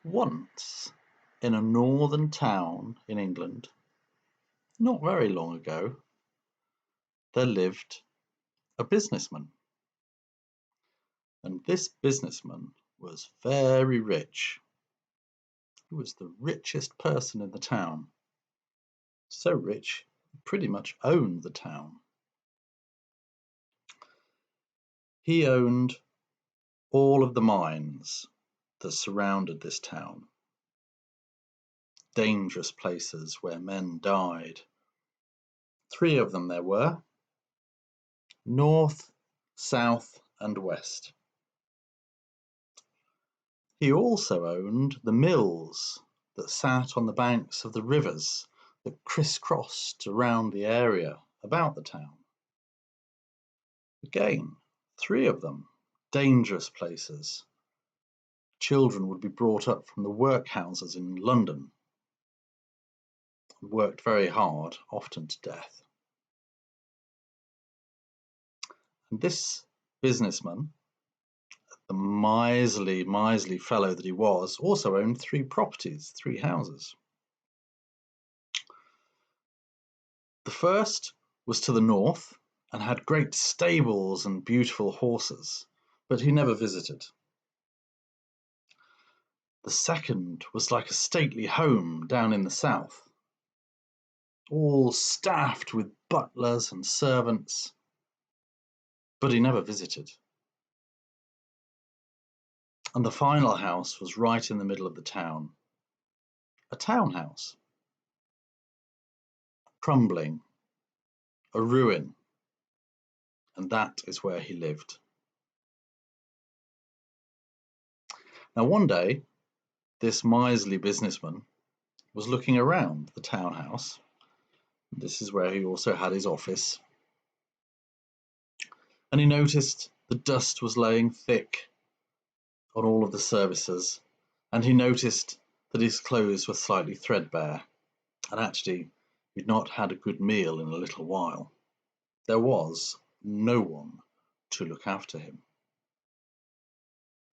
Once, in a northern town in England, not very long ago, there lived a businessman. And this businessman was very rich. He was the richest person in the town. So rich, he pretty much owned the town. He owned all of the mines that surrounded this town. Dangerous places where men died. 3 of them there were: north, south, and west. He also owned the mills that sat on the banks of the rivers that crisscrossed around the area about the town. Again, 3 of them, dangerous places. Children would be brought up from the workhouses in London and worked very hard, often to death. And this businessman, the miserly fellow that he was, also owned 3 properties, 3 houses. The first was to the north and had great stables and beautiful horses, but he never visited. The second was like a stately home down in the south, all staffed with butlers and servants, but he never visited. And the final house was right in the middle of the town, a townhouse, crumbling, a ruin, and that is where he lived. Now one day, this miserly businessman was looking around the townhouse. This is where he also had his office. And he noticed the dust was laying thick on all of the services, and he noticed that his clothes were slightly threadbare, and actually he'd not had a good meal in a little while. There was no one to look after him.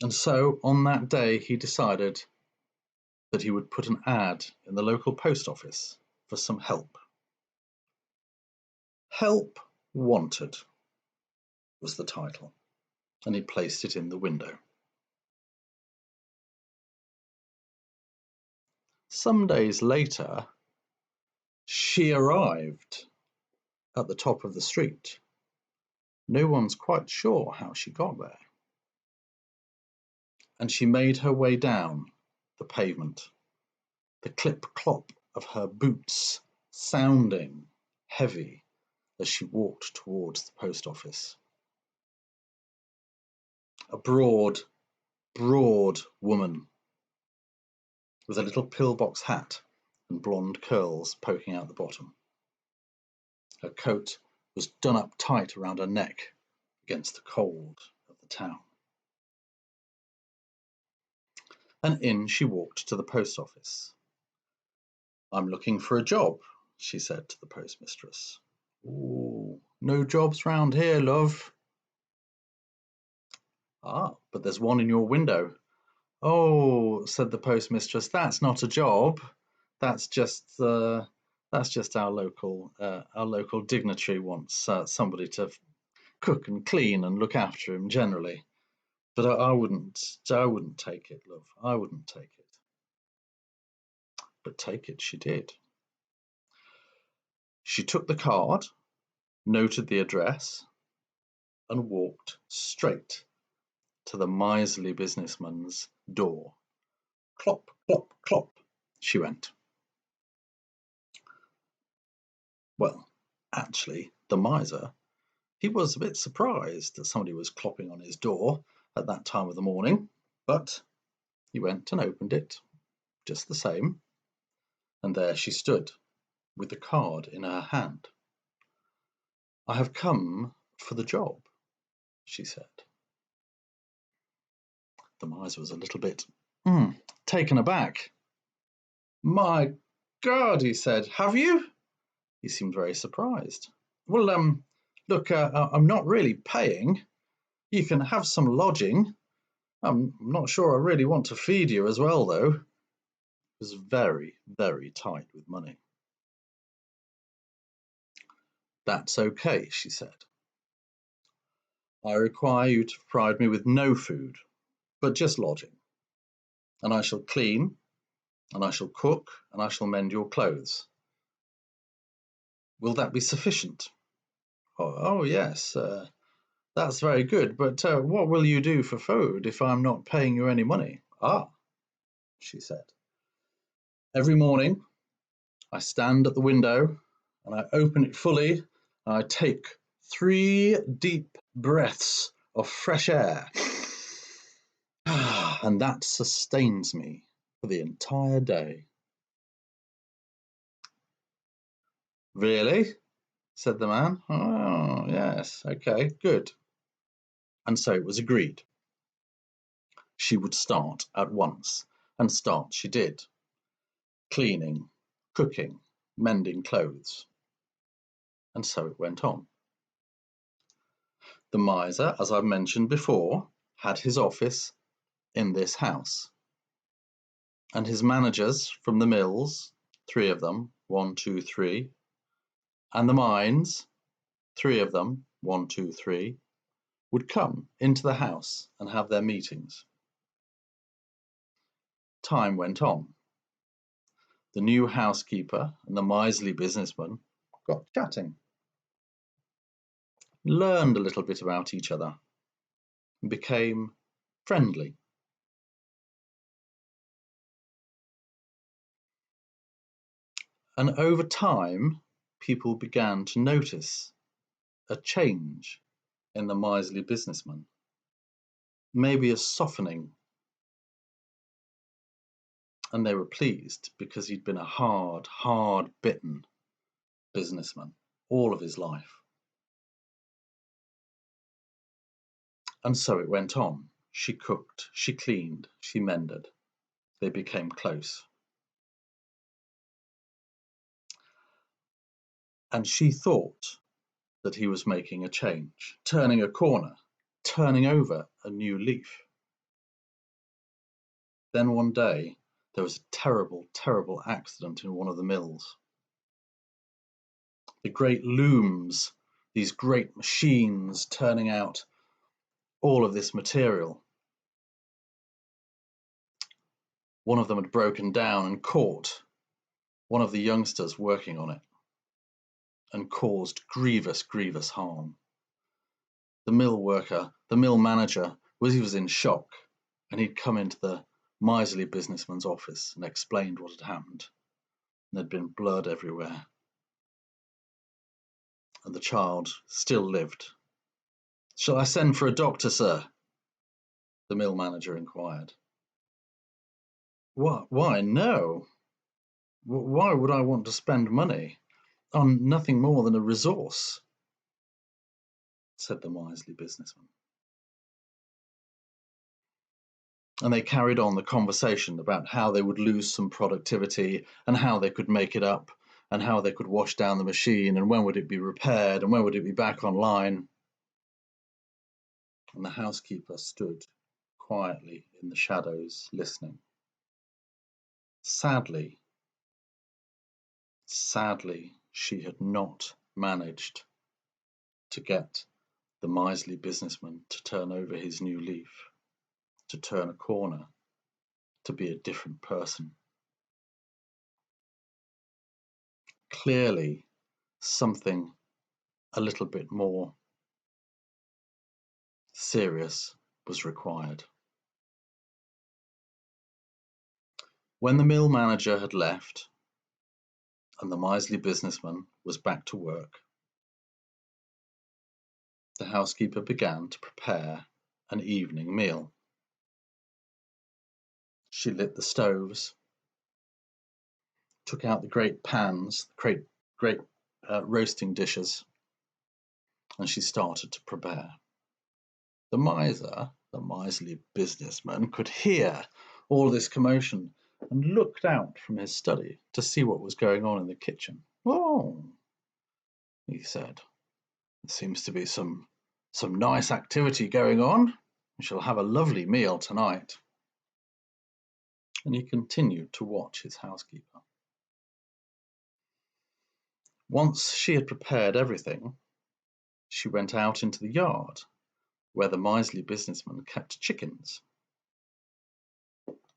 And so on that day he decided that he would put an ad in the local post office for some help. Help Wanted was the title, and he placed it in the window. Some days later, she arrived at the top of the street. No one's quite sure how she got there. And she made her way down the pavement, the clip-clop of her boots sounding heavy as she walked towards the post office. A broad woman with a little pillbox hat and blonde curls poking out the bottom. Her coat was done up tight around her neck against the cold of the town. And in she walked to the post office. "I'm looking for a job," she said to the postmistress. "Ooh, no jobs round here, love." "Ah, but there's one in your window." "Oh," said the postmistress, "that's not a job. That's just our local dignitary wants somebody to cook and clean and look after him generally. But I wouldn't take it, love. I wouldn't take it." But take it she did. She took the card, noted the address, and walked straight to the miserly businessman's door. Clop, clop, clop, she went. Well, actually, the miser, he was a bit surprised that somebody was clopping on his door at that time of the morning, but he went and opened it just the same, and there she stood with the card in her hand. "I have come for the job," she said. The miser was a little bit taken aback. "My God," he said, "have you?" He seemed very surprised. "Well, look, I'm not really paying. You can have some lodging, I'm not sure I really want to feed you as well, though. He was very, very tight with money. That's okay, she said. I require you to provide me with no food, but just lodging. And I shall clean, and I shall cook, and I shall mend your clothes. Will that be sufficient? Oh yes, that's very good, but what will you do for food if I'm not paying you any money? Ah, she said. Every morning I stand at the window and I open it fully and I take 3 deep breaths of fresh air. And that sustains me for the entire day. Really? Said the man. Oh, yes, okay, good. And so it was agreed. She would start at once, and start she did, cleaning, cooking, mending clothes. And so it went on. The miser, as I've mentioned before, had his office in this house, and his managers from the mills, 3 of them, 1, 2, 3, and the mines, 3 of them, 1, 2, 3, would come into the house and have their meetings. Time went on. The new housekeeper and the miserly businessman got chatting, learned a little bit about each other, and became friendly. And over time, people began to notice a change in the miserly businessman, maybe a softening, and they were pleased because he'd been a hard-bitten businessman all of his life. And so it went on. She cooked, she cleaned, she mended. They became close. And she thought that he was making a change, turning a corner, turning over a new leaf. Then one day, there was a terrible, terrible accident in one of the mills. The great looms, these great machines turning out all of this material. One of them had broken down and caught one of the youngsters working on it and caused grievous, grievous harm. The mill worker, the mill manager, he was in shock, and he'd come into the miserly businessman's office and explained what had happened. And there'd been blood everywhere. And the child still lived. Shall I send for a doctor, sir? The mill manager inquired. Why, no. Why would I want to spend money on nothing more than a resource? Said the miserly businessman. And they carried on the conversation about how they would lose some productivity and how they could make it up and how they could wash down the machine and when would it be repaired and when would it be back online. And the housekeeper stood quietly in the shadows, listening. Sadly, she had not managed to get the miserly businessman to turn over his new leaf, to turn a corner, to be a different person. Clearly, something a little bit more serious was required. When the mill manager had left and the miserly businessman was back to work, the housekeeper began to prepare an evening meal. She lit the stoves, took out the great pans, the great roasting dishes, and she started to prepare. The miserly businessman, could hear all this commotion and looked out from his study to see what was going on in the kitchen. Oh, he said, there seems to be some nice activity going on. We shall have a lovely meal tonight. And he continued to watch his housekeeper. Once she had prepared everything, she went out into the yard where the miserly businessman kept chickens,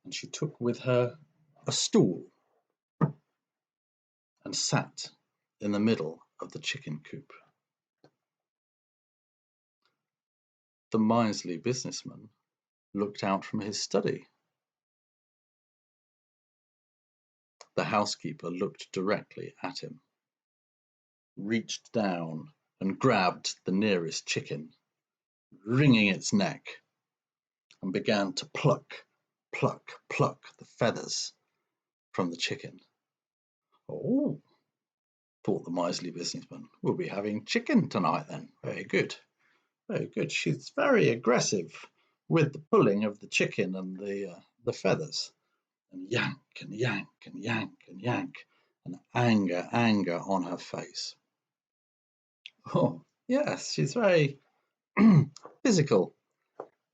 and she took with her a stool and sat in the middle of the chicken coop. The miserly businessman looked out from his study. The housekeeper looked directly at him, reached down and grabbed the nearest chicken, wringing its neck, and began to pluck the feathers from the chicken. Oh, thought the miserly businessman, we'll be having chicken tonight then. Very good, very good. She's very aggressive with the pulling of the chicken and the feathers, and yank and yank and yank and yank, and anger on her face. Oh, yes, she's very physical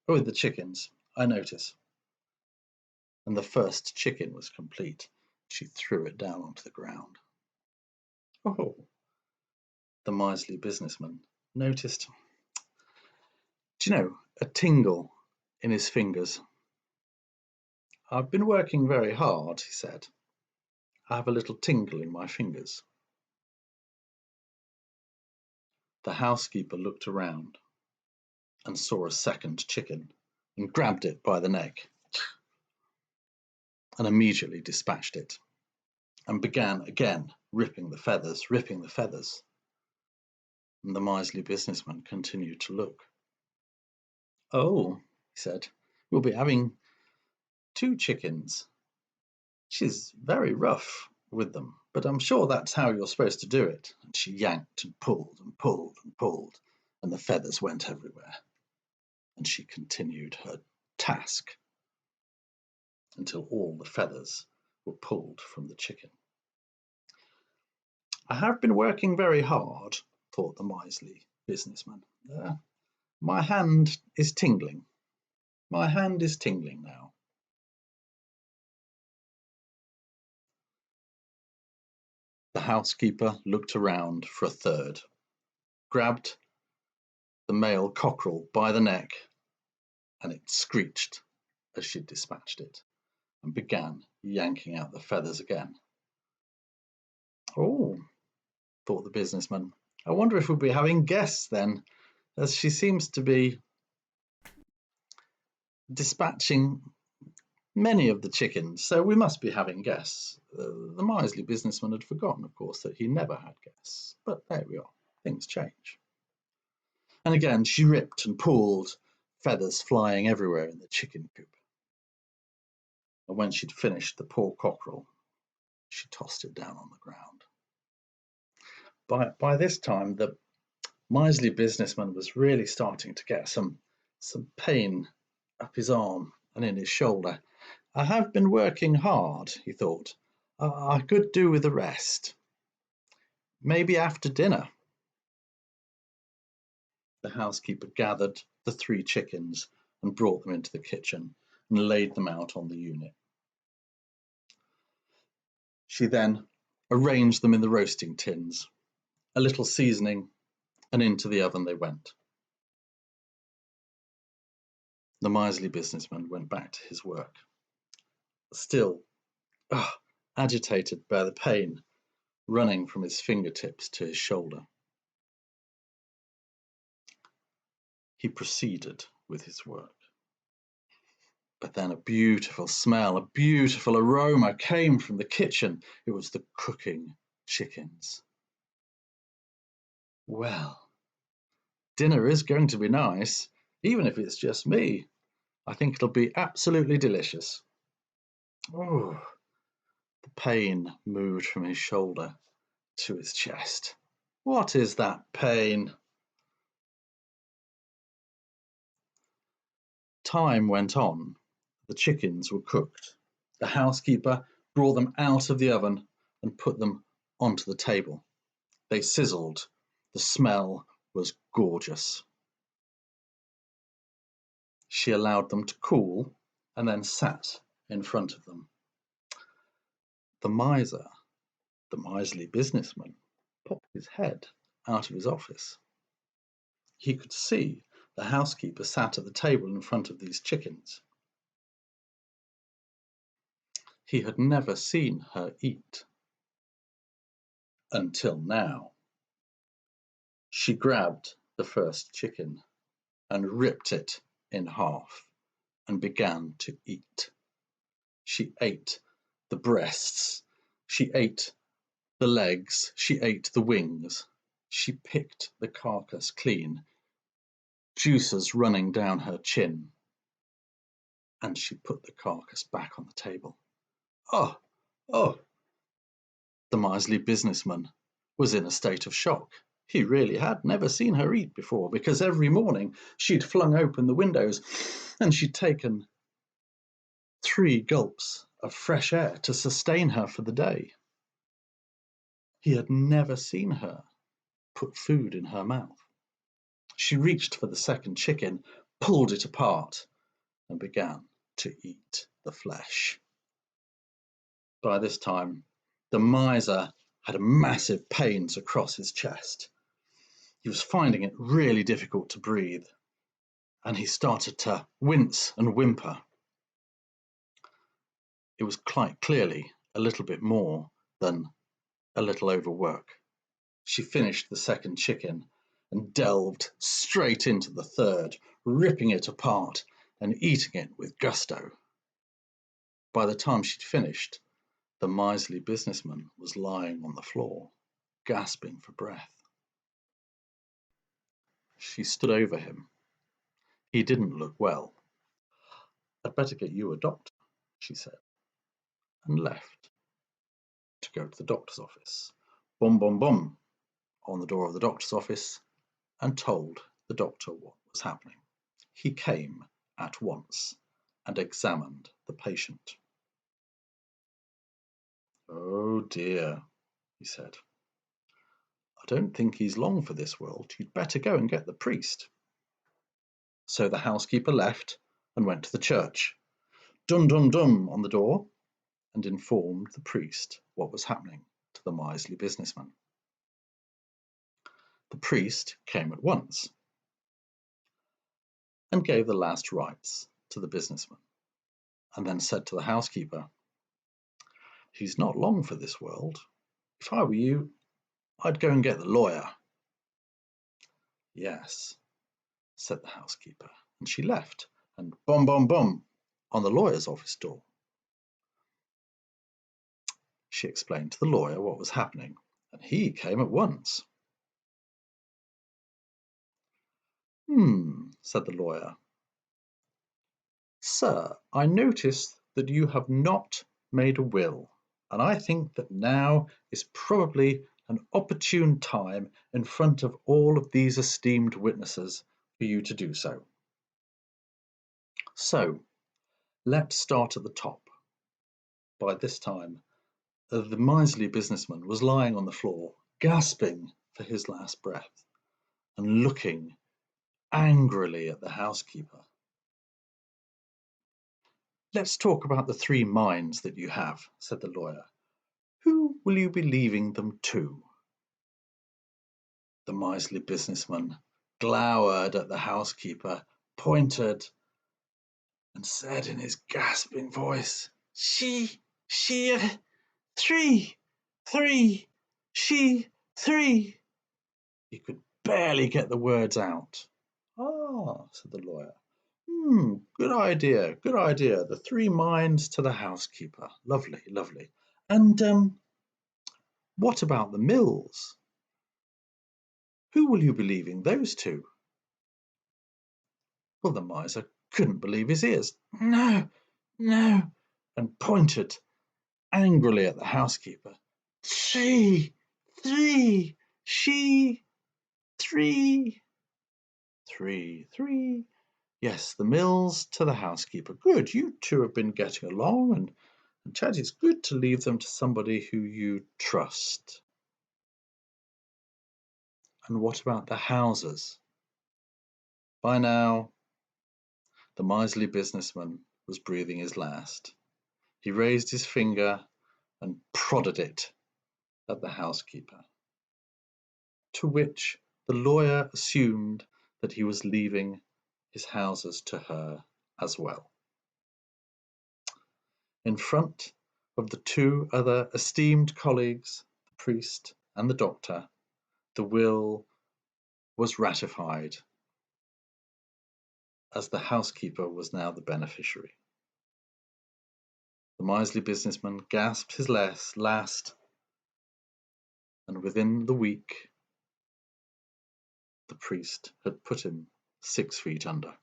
with the chickens, I notice. And the first chicken was complete. She threw it down onto the ground. Oh, the miserly businessman noticed, do you know, a tingle in his fingers. I've been working very hard, he said. I have a little tingle in my fingers. The housekeeper looked around and saw a second chicken and grabbed it by the neck and immediately dispatched it and began again ripping the feathers. And the miserly businessman continued to look. Oh, he said, we'll be having 2 chickens. She's very rough with them, but I'm sure that's how you're supposed to do it. And she yanked and pulled and pulled and pulled, and the feathers went everywhere. And she continued her task until all the feathers were pulled from the chicken. I have been working very hard, thought the miserly businessman. My hand is tingling. My hand is tingling now. The housekeeper looked around for a third, grabbed the male cockerel by the neck, and it screeched as she dispatched it and began yanking out the feathers again. Oh, thought the businessman, I wonder if we'll be having guests then, as she seems to be dispatching many of the chickens, so we must be having guests. The miserly businessman had forgotten, of course, that he never had guests, but there we are, things change. And again she ripped and pulled, feathers flying everywhere in the chicken coop. And when she'd finished the poor cockerel, she tossed it down on the ground. By this time, the miserly businessman was really starting to get some pain up his arm and in his shoulder. I have been working hard, he thought. I could do with a rest. Maybe after dinner. The housekeeper gathered the 3 chickens and brought them into the kitchen and laid them out on the unit. She then arranged them in the roasting tins, a little seasoning, and into the oven they went. The miserly businessman went back to his work, still agitated by the pain running from his fingertips to his shoulder. He proceeded with his work. But then a beautiful smell, a beautiful aroma came from the kitchen. It was the cooking chickens. Well, dinner is going to be nice, even if it's just me. I think it'll be absolutely delicious. Oh, the pain moved from his shoulder to his chest. What is that pain? Time went on. The chickens were cooked. The housekeeper brought them out of the oven and put them onto the table. They sizzled. The smell was gorgeous. She allowed them to cool and then sat in front of them. The miser, the miserly businessman, popped his head out of his office. He could see the housekeeper sat at the table in front of these chickens. He had never seen her eat until now. She grabbed the first chicken and ripped it in half and began to eat. She ate the breasts, she ate the legs, she ate the wings. She picked the carcass clean, juices running down her chin, and she put the carcass back on the table. Oh, oh! The miserly businessman was in a state of shock. He really had never seen her eat before, because every morning she'd flung open the windows and she'd taken 3 gulps of fresh air to sustain her for the day. He had never seen her put food in her mouth. She reached for the second chicken, pulled it apart, and began to eat the flesh. By this time, the miser had massive pains across his chest. He was finding it really difficult to breathe, and he started to wince and whimper. It was quite clearly a little bit more than a little overwork. She finished the second chicken and delved straight into the third, ripping it apart and eating it with gusto. By the time she'd finished, the miserly businessman was lying on the floor, gasping for breath. She stood over him. He didn't look well. "I'd better get you a doctor," she said, and left to go to the doctor's office. Bum, bum, bum, on the door of the doctor's office, and told the doctor what was happening. He came at once and examined the patient. "Oh dear," he said. "I don't think he's long for this world. You'd better go and get the priest." So the housekeeper left and went to the church, dum dum dum on the door, and informed the priest what was happening to the miserly businessman. The priest came at once and gave the last rites to the businessman, and then said to the housekeeper, "He's not long for this world. If I were you, I'd go and get the lawyer." "Yes," said the housekeeper, and she left, and bum bum bum on the lawyer's office door. She explained to the lawyer what was happening, and he came at once. Said the lawyer. "Sir, I notice that you have not made a will, and I think that now is probably an opportune time in front of all of these esteemed witnesses for you to do so. So, let's start at the top." By this time, the miserly businessman was lying on the floor, gasping for his last breath, and looking angrily at the housekeeper. "Let's talk about the 3 minds that you have," said the lawyer. "Who will you be leaving them to?" The miserly businessman glowered at the housekeeper, pointed, and said in his gasping voice, She, 3, she, 3. He could barely get the words out. "Ah," said the lawyer. Good idea, good idea. The 3 minds to the housekeeper. Lovely, lovely. And what about the mills? Who will you be leaving those to?" Well, the miser couldn't believe his ears. "No, no," and pointed angrily at the housekeeper. 3, she, 3. 3. Yes, the mills to the housekeeper. Good, you 2 have been getting along, and Chad, it's good to leave them to somebody who you trust. And what about the houses? Bye now. The miserly businessman was breathing his last. He raised his finger and prodded it at the housekeeper, to which the lawyer assumed that he was leaving his houses to her as well. In front of the two other esteemed colleagues, the priest and the doctor, the will was ratified, as the housekeeper was now the beneficiary. The miserly businessman gasped his last, and within the week, the priest had put him 6 feet under.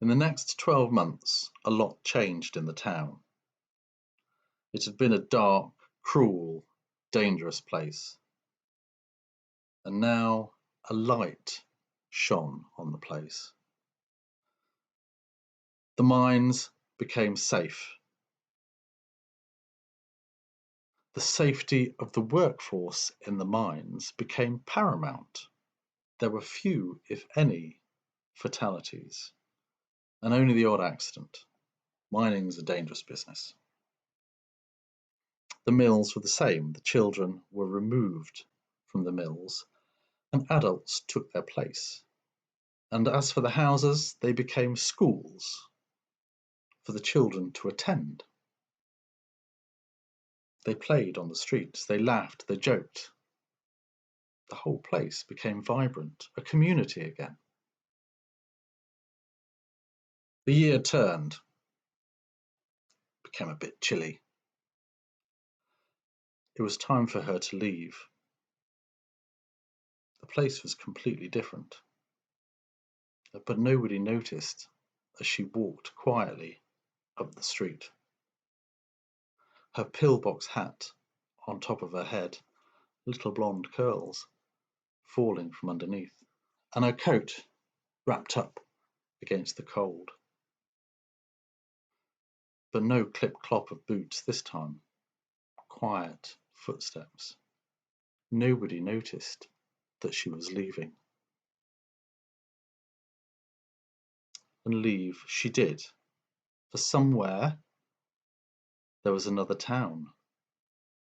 In the next 12 months, a lot changed in the town. It had been a dark, cruel, dangerous place, and now a light shone on the place. The mines became safe. The safety of the workforce in the mines became paramount. There were few, if any, fatalities, and only the odd accident. Mining is a dangerous business. The mills were the same. The children were removed from the mills, and adults took their place. And as for the houses, they became schools for the children to attend. They played on the streets, they laughed, they joked. The whole place became vibrant, a community again. The year turned, became a bit chilly. It was time for her to leave. The place was completely different, but nobody noticed as she walked quietly up the street. Her pillbox hat on top of her head, little blonde curls falling from underneath, and her coat wrapped up against the cold. But no clip-clop of boots this time. Quiet footsteps. Nobody noticed that she was leaving. And leave she did, for somewhere there was another town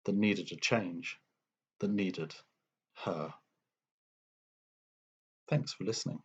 that needed a change, that needed her. Thanks for listening.